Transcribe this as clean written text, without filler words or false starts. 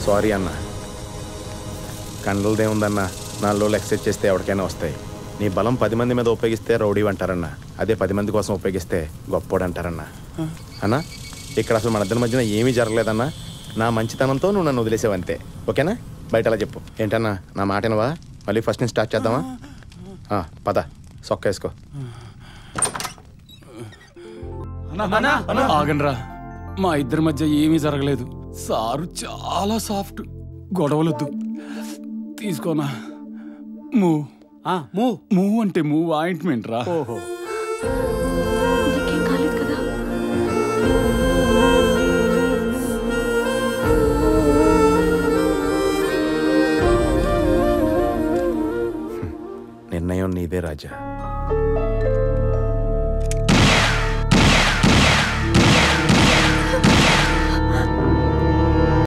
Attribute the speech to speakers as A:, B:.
A: Sorry అన్న. కండలదేముందన్న, 4 రోజులు exercise చేస్తే ఎవరికైనా వస్తాయి. నీ బలం 10 మంది మీద ఉపయోగిస్తే రౌడీ అంటారన్న, అదే 10 మంది కోసం ఉపయోగిస్తే గొప్పోడు అంటారన్న. అన్న, ఇక్కడ అసలు మన ఇద్దరి మధ్యన ఏమీ జరగలేదన్నా. నా మంచితనంతో నువ్వు నన్ను వదిలేసావంతే. ఓకేనా? బయట అలా చెప్పు. ఏంటన్నా, నా మాటేనవా? మళ్ళీ ఫస్ట్ నుంచి స్టార్ట్ చేద్దామా? పద, సొక్క వేసుకో.
B: ఆగండ్రా, మా ఇద్దరి మధ్య ఏమీ జరగలేదు. సారు చాలా సాఫ్ట్, గొడవలొద్దు. తీసుకోనా. మూవ్ అంటే మూవ్ ఆయింట్మెంట్ రా.
A: నిర్ణయం నీదే రాజా.